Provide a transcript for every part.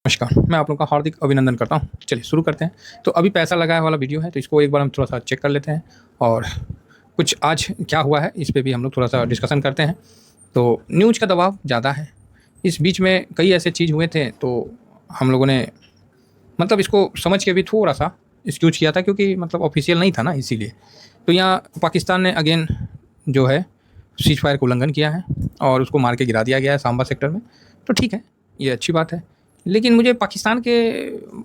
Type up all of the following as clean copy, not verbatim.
नमस्कार, मैं आप लोग का हार्दिक अभिनंदन करता हूँ। चलिए शुरू करते हैं। तो अभी पैसा लगाया वाला वीडियो है, तो इसको एक बार हम थोड़ा-सा चेक कर लेते हैं और कुछ आज क्या हुआ है, इस पे भी हम लोग थोड़ा-सा डिस्कशन करते हैं। तो न्यूज़ का दबाव ज़्यादा है। इस बीच में कई ऐसे चीज़ हुए थे, तो हम लोगों ने मतलब इसको समझ के भी थोड़ा-सा एक्सक्यूज़ किया था, क्योंकि मतलब ऑफ़िशियल नहीं था ना, इसीलिए। तो यहाँ पाकिस्तान ने अगेन जो है सीज़ फायर का उल्लंघन किया है और उसको मार के गिरा दिया गया है सांबा सेक्टर में। तो ठीक है, ये अच्छी बात है। लेकिन मुझे पाकिस्तान के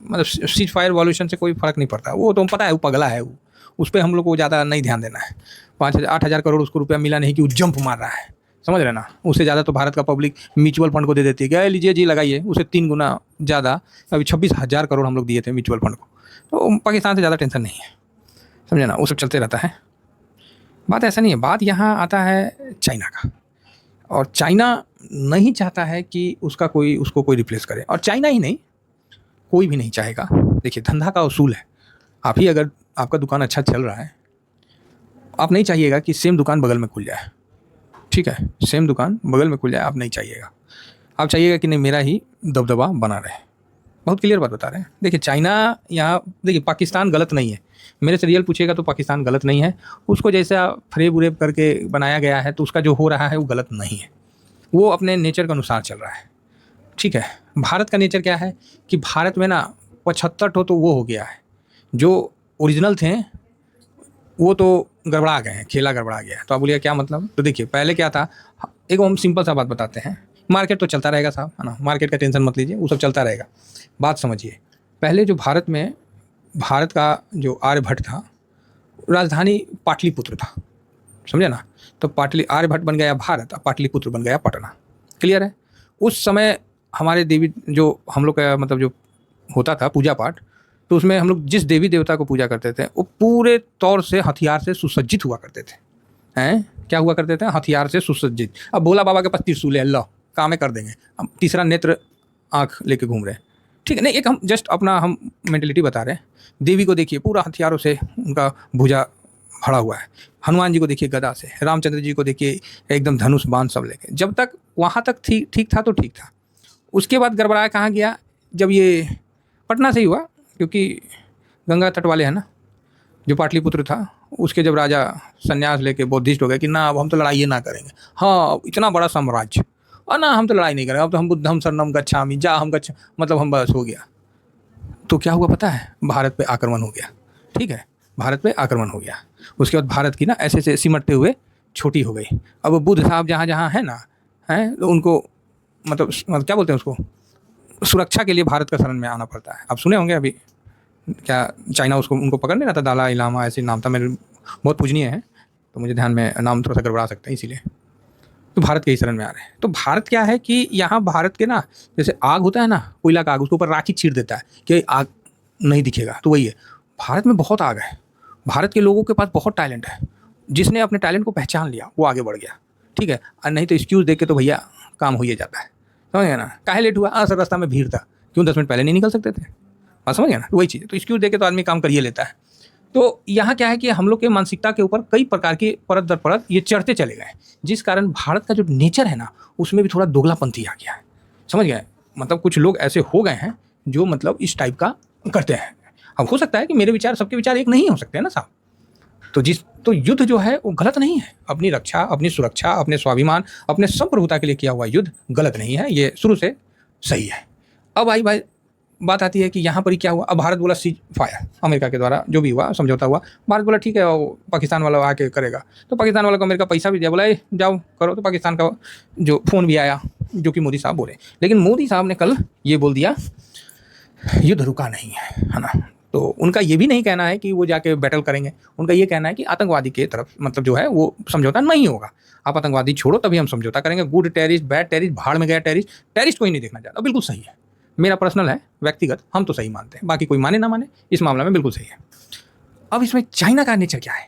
मतलब सीज़ फायर वॉल्यूशन से कोई फ़र्क नहीं पड़ता। वो तो पता है, वो पगला है वो। उस पे हम लोग को ज़्यादा नहीं ध्यान देना है। 5,000 8,000 करोड़ उसको रुपया मिला नहीं कि वो जंप मार रहा है। समझ रहे हैं ना? उससे ज़्यादा तो भारत का पब्लिक म्यूचुअल फंड को दे देती है, क्या लीजिए जी लगाइए। उससे 3 गुना ज़्यादा अभी 26,000 करोड़ हम लोग दिए थे म्यूचुअल फंड को। तो पाकिस्तान से ज़्यादा टेंशन नहीं है। समझे ना? वो सब चलते रहता है। बात ऐसा नहीं है, बात यहाँ आता है चाइना का। और चाइना नहीं चाहता है कि उसको कोई रिप्लेस करे, और चाइना ही नहीं, कोई भी नहीं चाहेगा। देखिए, धंधा का उसूल है। आप ही अगर आपका दुकान अच्छा चल रहा है, आप नहीं चाहिएगा कि सेम दुकान बगल में खुल जाए। ठीक है, सेम दुकान बगल में खुल जाए, आप नहीं चाहिएगा। आप चाहिएगा कि नहीं, मेरा ही दबदबा बना रहे। बहुत क्लियर बात बता रहे हैं। देखिए, चाइना यहाँ देखिए, पाकिस्तान गलत नहीं है। मेरे से रियल पूछिएगा तो पाकिस्तान गलत नहीं है। उसको जैसा फ़रेब उरेब करके बनाया गया है, तो उसका जो हो रहा है वो गलत नहीं है। वो अपने नेचर के अनुसार चल रहा है। ठीक है, भारत का नेचर क्या है कि भारत में ना 75 ठो तो वो हो गया है, जो ओरिजिनल थे वो तो गड़बड़ा गए हैं, खेला गड़बड़ा गया है। तो आप बोलिए क्या मतलब? तो देखिए, पहले क्या था, एक हम सिंपल सा बात बताते हैं। मार्केट तो चलता रहेगा साहब, है ना? मार्केट का टेंशन मत लीजिए, वो सब चलता रहेगा। बात समझिए, पहले जो भारत का जो आर्यभट्ट था, राजधानी पाटलिपुत्र था। समझे ना? तो आर्यभट्ट बन गया भारत, और पाटलिपुत्र बन गया पटना। क्लियर है? उस समय हमारे देवी जो हम लोग का मतलब जो होता था पूजा पाठ, तो उसमें हम लोग जिस देवी देवता को पूजा करते थे, वो पूरे तौर से हथियार से सुसज्जित हुआ करते थे। हैं? क्या हुआ करते थे? हथियार से सुसज्जित। अब भोला बाबा के पास त्रिशूल है, अल्लाह काम कर देंगे। अब तीसरा नेत्र आँख लेके घूम रहे हैं। ठीक है, नहीं, एक हम जस्ट अपना हम मेंटेलिटी बता रहे हैं। देवी को देखिए, पूरा हथियारों से उनका भुजा भरा हुआ है। हनुमान जी को देखिए गदा से, रामचंद्र जी को देखिए एकदम धनुष बाण सब लेके। जब तक वहाँ तक ठीक था तो ठीक था। उसके बाद गड़बड़ाया कहाँ गया? जब ये पटना से ही हुआ, क्योंकि गंगा तट वाले हैं ना, जो पाटलिपुत्र था, उसके जब राजा संन्यास लेके बौद्धिस्ट हो गए कि ना, अब हम तो लड़ाई ना करेंगे। हाँ, इतना बड़ा साम्राज्य, और ना हम तो लड़ाई नहीं करेंगे, अब तो हम बुद्धम शरणम गच्छामि, जा हम गच्छ, मतलब हम बस हो गया। तो क्या हुआ पता है? भारत पे आक्रमण हो गया। ठीक है, भारत पे आक्रमण हो गया। उसके बाद भारत की ना ऐसे ऐसे सिमटते हुए छोटी हो गई। अब बुद्ध साहब जहाँ जहाँ है ना, हैं, तो उनको मतलब क्या बोलते हैं उसको, सुरक्षा के लिए भारत का शरण में आना पड़ता है। आप सुने होंगे अभी क्या, चाइना उसको उनको पकड़ नहीं रहा था, दलाई लामा ऐसे नाम था। मेरे बहुत पूजनीय है, तो मुझे ध्यान में नाम थोड़ा सा गड़बड़ा सकता है, इसीलिए। तो भारत के ही शरण में आ रहे हैं। तो भारत क्या है कि यहाँ भारत के ना, जैसे आग होता है ना, कोयला का आग, उसके ऊपर राखी छीट देता है कि आग नहीं दिखेगा, तो वही है। भारत में बहुत आग है। भारत के लोगों के पास बहुत टैलेंट है। जिसने अपने टैलेंट को पहचान लिया वो आगे बढ़ गया। ठीक है, और नहीं तो एक्सक्यूज़ दे के तो भैया काम हो ही जाता है। समझ गए ना? काहे लेट हुआ? सर रास्ता में भीड़ था। क्यों 10 मिनट पहले नहीं निकल सकते थे? हाँ, समझ गए ना? वही चीज़ है। तो एक्सक्यूज़ दे के तो आदमी काम करिए लेता है। तो यहाँ क्या है कि हम लोग के मानसिकता के ऊपर कई प्रकार की परत दर परत ये चढ़ते चले गए, जिस कारण भारत का जो नेचर है ना, उसमें भी थोड़ा दोगलापंथी आ गया है। समझ गए? मतलब कुछ लोग ऐसे हो गए हैं जो मतलब इस टाइप का करते हैं। अब हो सकता है कि मेरे विचार, सबके विचार एक नहीं हो सकते हैं ना साहब। तो युद्ध जो है वो गलत नहीं है। अपनी रक्षा, अपनी सुरक्षा, अपने स्वाभिमान, अपने संप्रभुता के लिए किया हुआ युद्ध गलत नहीं है, ये शुरू से सही है। अब आई भाई बात आती है कि यहाँ पर ही क्या हुआ। अब भारत बोला सीज फायर, अमेरिका के द्वारा जो भी हुआ समझौता हुआ, भारत बोला ठीक है, वो पाकिस्तान वाला आके करेगा। तो पाकिस्तान वाला को अमेरिका पैसा भी दिया, बोला जाओ करो। तो पाकिस्तान का जो फ़ोन भी आया, जो कि मोदी साहब बोले। लेकिन मोदी साहब ने कल ये बोल दिया, युद्ध रुका नहीं है ना। तो उनका ये भी नहीं कहना है कि वो जाके बैटल करेंगे। उनका ये कहना है कि आतंकवादी के तरफ मतलब जो है वो समझौता नहीं होगा। आप आतंकवादी छोड़ो, तभी हम समझौता करेंगे। गुड टेररिस्ट, बैड टेररिस्ट, भाड़ में गया टेररिस्ट, टेररिस्ट कोई नहीं देखना चाहता। बिल्कुल सही है, मेरा पर्सनल है, व्यक्तिगत, हम तो सही मानते हैं। बाकी कोई माने ना माने, इस मामला में बिल्कुल सही है। अब इसमें चाइना का नेचर क्या है?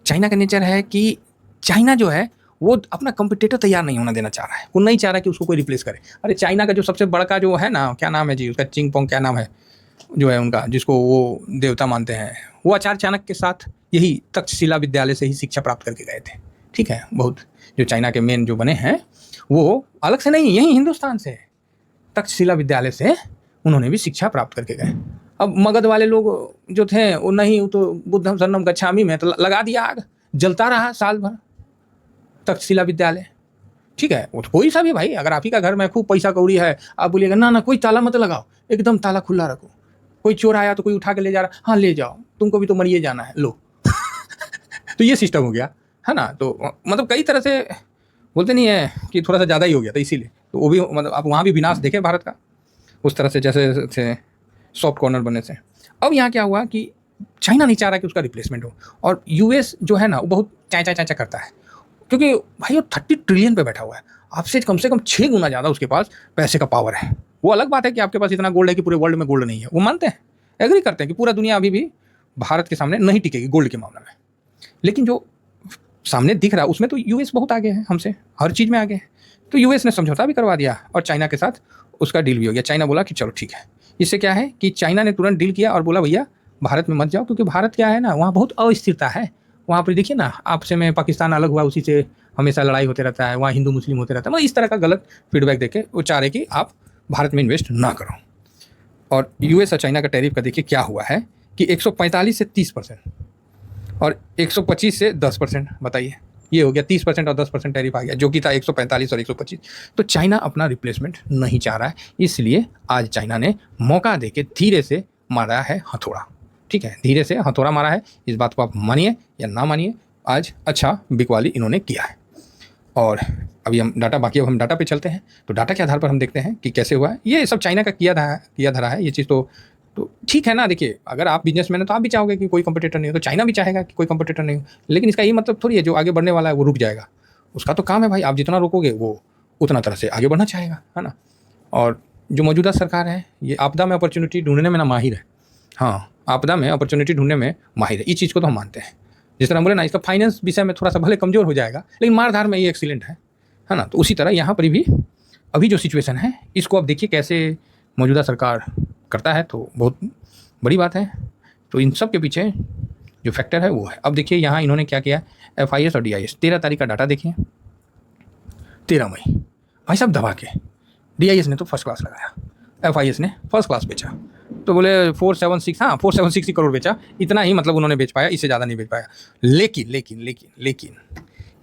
चाइना का नेचर है कि चाइना जो है वो अपना कंपटीटर तैयार नहीं होना देना चाह रहा है। वो नहीं चाह रहा कि उसको कोई रिप्लेस करे। अरे चाइना का जो सबसे बड़का जो है ना, क्या नाम है जी उसका, चिंगपोंग क्या नाम है जो है उनका, जिसको वो देवता मानते हैं, वो आचार्य चाणक्य के साथ यही तक्षशिला विद्यालय से ही शिक्षा प्राप्त करके गए थे। ठीक है, बहुत जो चाइना के मेन जो बने हैं वो अलग से नहीं, यहीं हिंदुस्तान से, तक्षशिला विद्यालय से उन्होंने भी शिक्षा प्राप्त करके गए। अब मगध वाले लोग जो थे वो नहीं, वो तो बुद्धम शरणम गच्छामि में तो लगा दिया आग, जलता रहा साल भर तक्षशिला विद्यालय। ठीक है, वो तो कोई सा भी भाई, अगर आप ही का घर में खूब पैसा कौड़ी है, आप बोलिएगा ना ना कोई ताला मत लगाओ, एकदम ताला खुला रखो, कोई चोर आया तो कोई उठा के ले जा रहा, हाँ ले जाओ, तुमको भी तो मरिए जाना है, लो। तो ये सिस्टम हो गया है ना। तो मतलब कई तरह से बोलते नहीं है कि थोड़ा सा ज़्यादा ही हो गया था, इसीलिए तो वो भी मतलब आप वहाँ भी विनाश देखें भारत का उस तरह से, जैसे थे सॉफ्ट कॉर्नर बने थे। अब यहाँ क्या हुआ कि चाइना नहीं चाह रहा कि उसका रिप्लेसमेंट हो, और यूएस जो है ना वो बहुत चाचा चाचा करता है, क्योंकि भाई वो 30 ट्रिलियन पे बैठा हुआ है, आपसे कम से कम 6 गुना ज़्यादा उसके पास पैसे का पावर है। वो अलग बात है कि आपके पास इतना गोल्ड है कि पूरे वर्ल्ड में गोल्ड नहीं है, वो मानते हैं, एग्री करते हैं कि पूरा दुनिया अभी भी भारत के सामने नहीं टिकेगी गोल्ड के मामले में। लेकिन जो सामने दिख रहा है उसमें तो यूएस बहुत आगे है हमसे, हर चीज़ में आगे है। तो यूएस ने समझौता भी करवा दिया और चाइना के साथ उसका डील भी हो गया। चाइना बोला कि चलो ठीक है। इससे क्या है कि चाइना ने तुरंत डील किया और बोला भैया भारत में मत जाओ, क्योंकि भारत क्या है ना, वहाँ बहुत अस्थिरता है। वहाँ पर देखिए ना, आपसे में पाकिस्तान अलग हुआ, उसी से हमेशा लड़ाई होते रहता है, वहाँ हिंदू मुस्लिम होते रहता है, मतलब इस तरह का गलत फीडबैक देके वो चाह रहे कि आप भारत में इन्वेस्ट ना करो। और यूएस और चाइना का टैरिफ का देखिए क्या हुआ है कि 145 से 30% और 125 से 10%, बताइए, ये हो गया 30% और 10% टैरिफ आ गया, जो कि था 145 और 125। तो चाइना अपना रिप्लेसमेंट नहीं चाह रहा है, इसलिए आज चाइना ने मौका देके धीरे से मारा है हथौड़ा। ठीक है, धीरे से हथौड़ा मारा है, इस बात को आप मानिए या ना मानिए, आज अच्छा बिकवाली इन्होंने किया है। और अभी हम डाटा, बाकी अब हम डाटा पे चलते हैं। तो डाटा के आधार पर हम देखते हैं कि कैसे हुआ है। ये सब चाइना का किया धरा है ये चीज़। तो ठीक है ना, देखिए अगर आप बिजनेसमैन है तो आप भी चाहोगे कि कोई कंपटीटर नहीं हो, तो चाइना भी चाहेगा कि कोई कंपटीटर नहीं हो। लेकिन इसका ये मतलब थोड़ी है जो आगे बढ़ने वाला है वो रुक जाएगा, उसका तो काम है भाई, आप जितना रोकोगे वो उतना तरह से आगे बढ़ना चाहेगा, है ना। और जो मौजूदा सरकार है ये आपदा में अपॉर्चुनिटी ढूंढने में ना माहिर है। हाँ, आपदा में अपॉर्चुनिटी ढूंढने में माहिर है, इस चीज़ को तो हम मानते हैं। जिस तरह बोले ना, इसका फाइनेंस विषय में थोड़ा सा भले कमज़ोर हो जाएगा, लेकिन मारधार में ये एक्सीलेंट है ना। तो उसी तरह यहाँ पर भी अभी जो सिचुएशन है इसको अब देखिए कैसे मौजूदा सरकार करता है, तो बहुत बड़ी बात है। तो इन सब के पीछे जो फैक्टर है वो है। अब देखिए यहाँ इन्होंने क्या किया, FIS और DIS 13 तारीख का डाटा देखिए, 13 मई भाई साहब दबा के, DIS ने तो फर्स्ट क्लास लगाया, FIS ने फर्स्ट क्लास बेचा। तो बोले 476, हाँ 476 करोड़ बेचा, इतना ही मतलब उन्होंने बेच पाया, इससे ज़्यादा नहीं बेच पाया। लेकिन लेकिन लेकिन लेकिन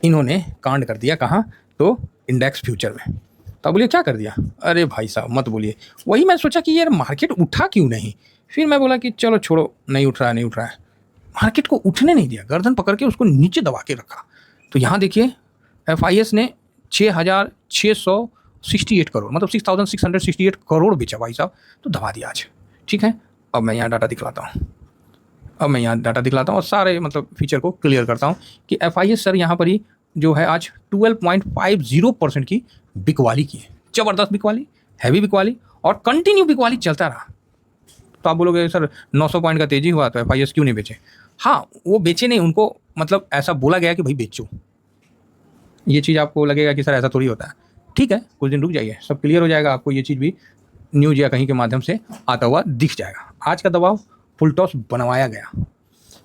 इन्होंने कांड कर दिया कहाँ, तो इंडेक्स फ्यूचर में। तो बोलिए क्या कर दिया, अरे भाई साहब मत बोलिए। वही मैं सोचा कि यार मार्केट उठा क्यों नहीं, फिर मैं बोला कि चलो छोड़ो, नहीं उठ रहा है, नहीं उठ रहा है। मार्केट को उठने नहीं दिया, गर्दन पकड़ के उसको नीचे दबा के रखा। तो यहाँ देखिए FIS ने 6,668 करोड़, मतलब 6,668 करोड़ बेचा भाई साहब, तो दबा दिया आज। ठीक है, अब मैं यहाँ डाटा दिखलाता हूँ, और सारे मतलब फीचर को क्लियर करता हूँ कि FIS सर यहाँ पर ही जो है आज 12.50% की बिकवाली की है। ज़बरदस्त बिकवाली, हैवी बिकवाली, और कंटिन्यू बिकवाली चलता रहा। तो आप बोलोगे सर 900 पॉइंट का तेजी हुआ तो FIS क्यों नहीं बेचे। हाँ, वो बेचे नहीं, उनको मतलब ऐसा बोला गया कि भाई बेचो। ये चीज़ आपको लगेगा कि सर ऐसा थोड़ी होता है, ठीक है, कुछ दिन रुक जाइए, सब क्लियर हो जाएगा, आपको ये चीज़ भी न्यूज़ या कहीं के माध्यम से आता हुआ दिख जाएगा। आज का दबाव फुल टॉस बनवाया गया,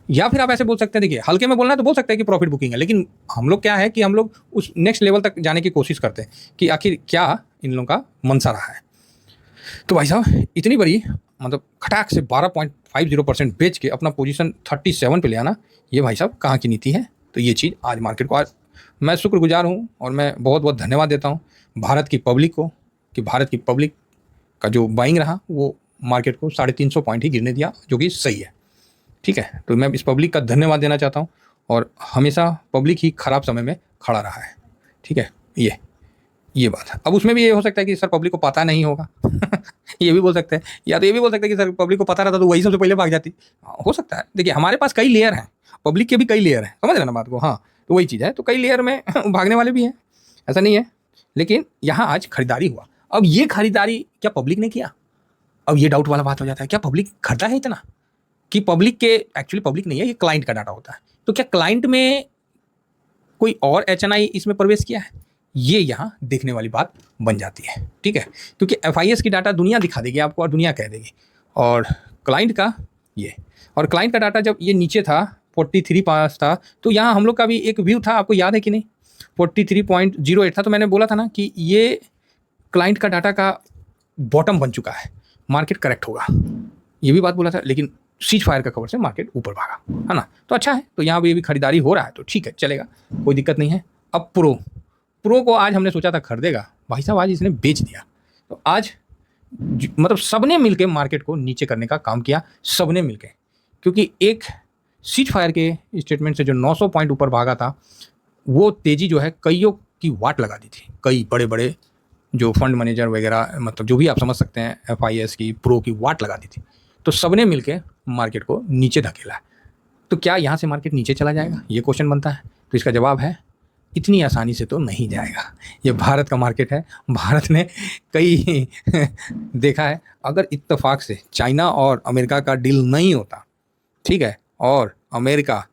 या फिर आप ऐसे बोल सकते हैं, देखिए हल्के में बोलना है तो बोल सकते हैं कि प्रॉफिट बुकिंग है, लेकिन हम लोग क्या है कि हम लोग उस नेक्स्ट लेवल तक जाने की कोशिश करते हैं कि आखिर क्या इन लोगों का मनसा रहा है। तो भाई साहब इतनी बड़ी मतलब खटाक से 12.50% बेच के अपना पोजीशन 37 पे ले आना, ये भाई साहब कहाँ की नीति है। तो ये चीज़ आज मार्केट को, आज मैं शुक्रगुजार हूँ और मैं बहुत बहुत धन्यवाद देता हूँ भारत की पब्लिक को, कि भारत की पब्लिक का जो बाइंग रहा वो मार्केट को 350 पॉइंट ही गिरने दिया, जो कि सही है। ठीक है, तो मैं इस पब्लिक का धन्यवाद देना चाहता हूँ, और हमेशा पब्लिक ही खराब समय में खड़ा रहा है। ठीक है, ये बात है। अब उसमें भी ये हो सकता है कि सर पब्लिक को पता नहीं होगा ये भी बोल सकते हैं, या तो ये भी बोल सकते हैं कि सर पब्लिक को पता रहता तो वही सबसे पहले भाग जाती। हो सकता है, देखिए हमारे पास कई लेयर हैं, पब्लिक के भी कई लेयर हैं, समझ रहे ना बात को। हाँ, तो वही चीज़ है, तो कई लेयर में भागने वाले भी हैं, ऐसा नहीं है। लेकिन यहाँ आज खरीदारी हुआ। अब ये खरीदारी क्या पब्लिक ने किया, अब ये डाउट वाला बात हो जाता है, क्या पब्लिक खरीदा है इतना, कि पब्लिक के, एक्चुअली पब्लिक नहीं है, ये क्लाइंट का डाटा होता है। तो क्या क्लाइंट में कोई और HNI इसमें प्रवेश किया है, ये यहाँ देखने वाली बात बन जाती है। ठीक है, क्योंकि FIS की डाटा दुनिया दिखा देगी आपको और दुनिया कह देगी, और क्लाइंट का ये, और क्लाइंट का डाटा जब ये नीचे था 43 पास था, तो यहाँ हम लोग का भी एक व्यू था, आपको याद है कि नहीं, 43.08 था। तो मैंने बोला था ना कि ये क्लाइंट का डाटा का बॉटम बन चुका है, मार्केट करेक्ट होगा, ये भी बात बोला था, लेकिन सीज फायर का खबर से मार्केट ऊपर भागा, है ना। तो अच्छा है, तो यहाँ भी खरीदारी हो रहा है तो ठीक है, चलेगा, कोई दिक्कत नहीं है। अब प्रो को आज हमने सोचा था खरीदेगा, भाई साहब आज इसने बेच दिया। तो आज मतलब सबने मिलके मार्केट को नीचे करने का काम किया, सबने मिलके, क्योंकि एक सीज फायर के स्टेटमेंट से जो 900 पॉइंट ऊपर भागा था, वो तेज़ी जो है कईयों की वाट लगा दी थी। कई बड़े बड़े जो फंड मैनेजर वगैरह, मतलब जो भी आप समझ सकते हैं, FIS की, प्रो की वाट लगा दी थी। तो सबने मिलके मार्केट को नीचे धकेला है। तो क्या यहाँ से मार्केट नीचे चला जाएगा, ये क्वेश्चन बनता है। तो इसका जवाब है इतनी आसानी से तो नहीं जाएगा। ये भारत का मार्केट है, भारत ने कई देखा है, अगर इत्तेफाक से चाइना और अमेरिका का डील नहीं होता, ठीक है, और अमेरिका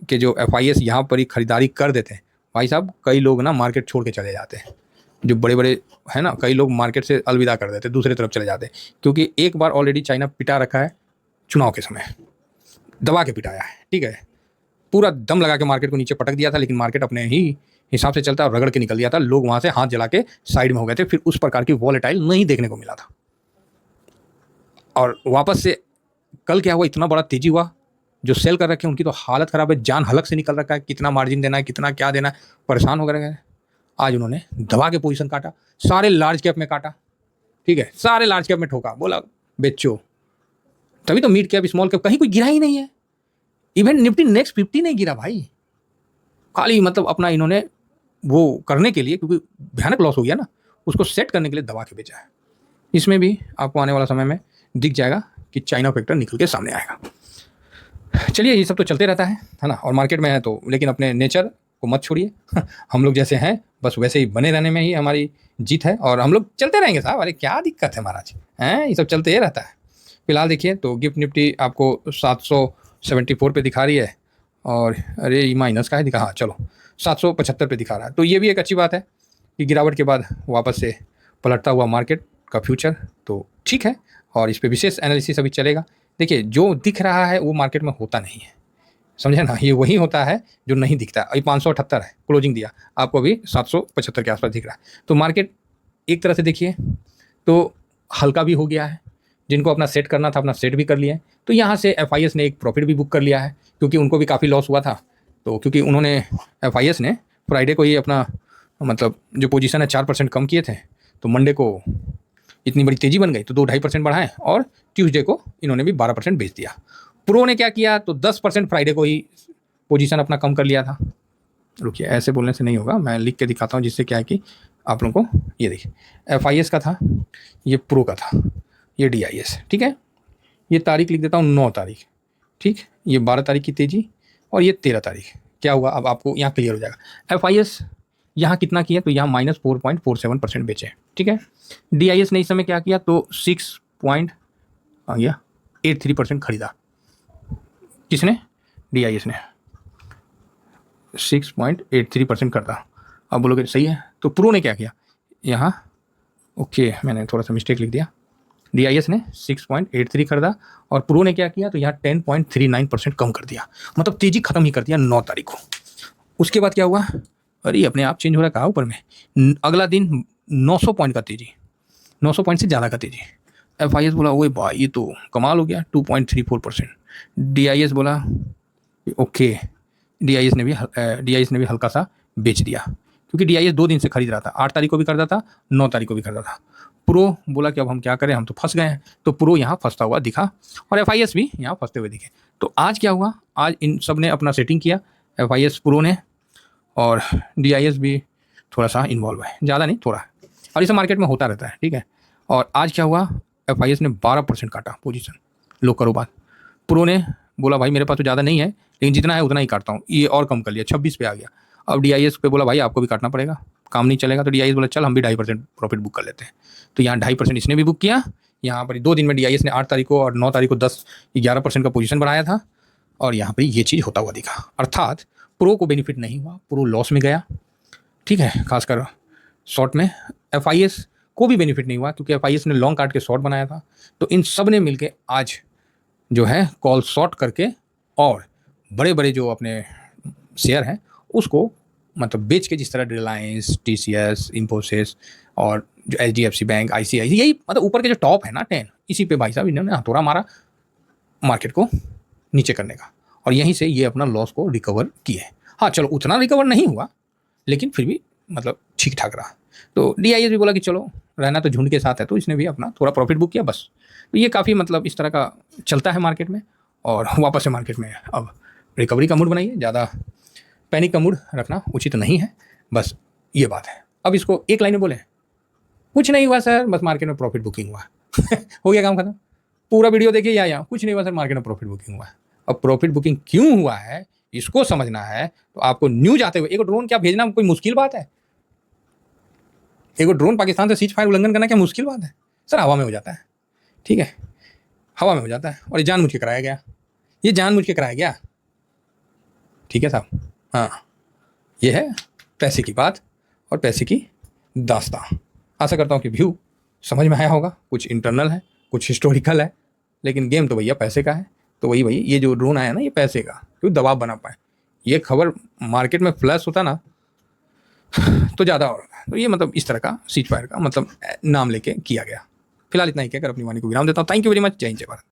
के जो FIS यहाँ पर ही खरीदारी कर देते हैं, भाई साहब कई लोग ना मार्केट छोड़ के चले जाते हैं, जो बड़े बड़े है ना, कई लोग मार्केट से अलविदा कर देते, दूसरी तरफ चले जाते, क्योंकि एक बार ऑलरेडी चाइना पिटा रखा है, चुनाव के समय दबा के पिटाया है, ठीक है, पूरा दम लगा के मार्केट को नीचे पटक दिया था, लेकिन मार्केट अपने ही हिसाब से चलता और रगड़ के निकल दिया था, लोग वहाँ से हाथ जला के साइड में हो गए थे, फिर उस प्रकार की वॉलेटाइल नहीं देखने को मिला था। और वापस से कल क्या हुआ, इतना बड़ा तेजी हुआ, जो सेल कर रखे हैं उनकी तो हालत ख़राब है, जान हलक से निकल रखा है, कितना मार्जिन देना है, कितना क्या देना है, परेशान हो गए। आज उन्होंने दबा के पोजीशन काटा, सारे लार्ज कैप में काटा, ठीक है, सारे लार्ज कैप में ठोका, बोला बेचो। तभी तो मिड कैप, स्मॉल कैप कहीं कोई गिरा ही नहीं है, इवन निफ्टी नेक्स्ट 50 नहीं गिरा भाई, खाली मतलब अपना इन्होंने वो करने के लिए, क्योंकि भयानक लॉस हो गया ना, उसको सेट करने के लिए दबा के बेचा है। इसमें भी आपको आने वाला समय में दिख जाएगा कि चाइना फैक्टर निकल के सामने आएगा। चलिए, ये सब तो चलते रहता है ना, और मार्केट में है तो, लेकिन अपने नेचर को मत छोड़िए, हम लोग जैसे हैं बस वैसे ही बने रहने में ही हमारी जीत है, और हम लोग चलते रहेंगे साहब, अरे क्या दिक्कत है महाराज, हैं, ये सब चलते ही रहता है। फिलहाल देखिए तो गिफ्ट निफ्टी आपको 774 पे दिखा रही है, और अरे ये माइनस का है दिखा, हाँ चलो 775 पे दिखा रहा है, तो ये भी एक अच्छी बात है कि गिरावट के बाद वापस से पलटता हुआ मार्केट का फ्यूचर, तो ठीक है, और इस पर विशेष एनालिसिस अभी चलेगा। देखिए, जो दिख रहा है वो मार्केट में होता नहीं है, समझे ना, ये वही होता है जो नहीं दिखता। अभी 578 है क्लोजिंग दिया, आपको अभी 775 के आसपास दिख रहा है। तो मार्केट एक तरह से देखिए तो हल्का भी हो गया है, जिनको अपना सेट करना था अपना सेट भी कर लिया है। तो यहाँ से FIS ने एक प्रॉफिट भी बुक कर लिया है, क्योंकि उनको भी काफ़ी लॉस हुआ था, तो क्योंकि उन्होंने FIS ने फ्राइडे को ही अपना मतलब जो पोजीशन है 4% कम किए थे, तो मंडे को इतनी बड़ी तेज़ी बन गई तो 2-2.5% बढ़ाएं, और ट्यूसडे को इन्होंने भी 12% बेच दिया। प्रो ने क्या किया, तो 10% फ्राइडे को ही पोजीशन अपना कम कर लिया था। रुकिए, ऐसे बोलने से नहीं होगा, मैं लिख के दिखाता हूँ, जिससे क्या है कि आप लोगों को, ये देखिए FIS का था, ये प्रो का था, ये DIS, ठीक है, ये तारीख लिख देता हूँ 9 तारीख, ठीक, ये 12 तारीख की तेज़ी, और ये 13 तारीख। क्या हुआ अब आपको यहाँ क्लियर हो जाएगा। FIS यहाँ कितना किया, तो यहाँ -4.47% बेचे, ठीक है। DIS ने इस समय क्या किया, तो 6.83% खरीदा। किसने, DIS ने 6.83% करता। अब बोलोगे सही है, तो प्रो ने क्या किया यहाँ, ओके मैंने थोड़ा सा मिस्टेक लिख दिया, DIS ने 6.83 खरीदा, और प्रो ने क्या किया, तो यहाँ 10.39% कम कर दिया, मतलब तेज़ी खत्म ही कर दिया 9 तारीख को। उसके बाद क्या हुआ, अरे अपने आप चेंज हो रहा है, कहा ऊपर में, अगला दिन 900 पॉइंट का तेज़ी, 900 पॉइंट से ज़्यादा का तेज़ी। FIS बोला ओए भाई ये तो कमाल हो गया, 2.34%। DIS बोला ओके, DIS ने भी हल्का सा बेच दिया, क्योंकि DIS 2 दिन से खरीद रहा था, 8 तारीख को भी खरीदा था, 9 तारीख को भी खरीदा था। प्रो बोला कि अब हम क्या करें, हम तो फंस गए हैं, तो प्रो यहाँ फंसता हुआ दिखा, और FIS भी यहाँ फंसते हुए दिखे। तो आज क्या हुआ, आज इन सब ने अपना सेटिंग किया, FIS, प्रो ने, और DIS भी थोड़ा सा इन्वॉल्व है, ज़्यादा नहीं थोड़ा, और इस मार्केट में होता रहता है, ठीक है। और आज क्या हुआ, FIS ने 12% काटा पोजीशन, लो करो बात। प्रो ने बोला भाई मेरे पास तो ज़्यादा नहीं है, लेकिन जितना है उतना ही काटता हूँ, ये और कम कर लिया, 26 पे आ गया। अब DIS पे बोला भाई आपको भी काटना पड़ेगा, काम नहीं चलेगा, तो DIS बोला चल हम भी 2.5% प्रॉफिट बुक कर लेते हैं। तो यहाँ 2.5% इसने भी बुक किया, यहाँ पर 2 दिन में DIS ने 8 तारीख को और 9 तारीख को 10-11% का पोजीशन बढ़ाया था, और यहाँ पर ये चीज़ होता हुआ दिखा। अर्थात प्रो को बेनिफिट नहीं हुआ, प्रो लॉस में गया, ठीक है, खासकर शॉर्ट में। FIS को भी बेनिफिट नहीं हुआ, क्योंकि FIS ने लॉन्ग काट के शॉर्ट बनाया था। तो इन सब ने मिलके आज जो है कॉल शॉर्ट करके, और बड़े बड़े जो अपने शेयर हैं उसको मतलब बेच के, जिस तरह रिलायंस, TCS, इन्फोसिस, और जो HDFC बैंक, ICICI, यही मतलब ऊपर के जो टॉप है ना 10, इसी पे भाई साहब इन्होंने हथौड़ा मारा मार्केट को नीचे करने का, और यहीं से ये अपना लॉस को रिकवर किए। हाँ चलो उतना रिकवर नहीं हुआ, लेकिन फिर भी मतलब ठीक ठाक रहा। तो DIS भी बोला कि चलो रहना तो झुंड के साथ है, तो इसने भी अपना थोड़ा प्रॉफिट बुक किया बस। तो ये काफ़ी मतलब इस तरह का चलता है मार्केट में, और वापस से मार्केट में अब रिकवरी का मूड बनाइए, ज़्यादा पैनिक का मूड रखना उचित नहीं है, बस ये बात है। अब इसको एक लाइन में बोले, कुछ नहीं हुआ सर, बस मार्केट में प्रॉफिट बुकिंग हुआ हो गया काम खत्म। पूरा वीडियो देखिए या कुछ नहीं हुआ सर, मार्केट में प्रॉफिट बुकिंग हुआ। अब प्रॉफिट बुकिंग क्यों हुआ है इसको समझना है, तो आपको न्यूज आते हुए एक ड्रोन क्या भेजना कोई मुश्किल बात है? एक ड्रोन पाकिस्तान से सीज फायर उल्लंघन करना क्या मुश्किल बात है? सर हवा में हो जाता है, ठीक है, हवा में हो जाता है, और ये जानबूझ के कराया गया, ये जानबूझ के कराया गया, ठीक है साहब। हाँ ये है पैसे की बात और पैसे की दास्तां। आशा करता हूँ कि व्यू समझ में आया होगा, कुछ इंटरनल है कुछ हिस्टोरिकल है, लेकिन गेम तो भैया पैसे का है। तो वही ये जो ड्रोन आया ना ये पैसे का, क्यों दबाव बना पाए, ये खबर मार्केट में फ्लैश होता ना तो ज़्यादा होगा। तो ये मतलब इस तरह का सीज फायर का मतलब नाम लेके किया गया। फिलहाल इतना ही कहकर अपनी वाणी को विराम देता हूँ। Thank you very much. जय हिंद जय भारत।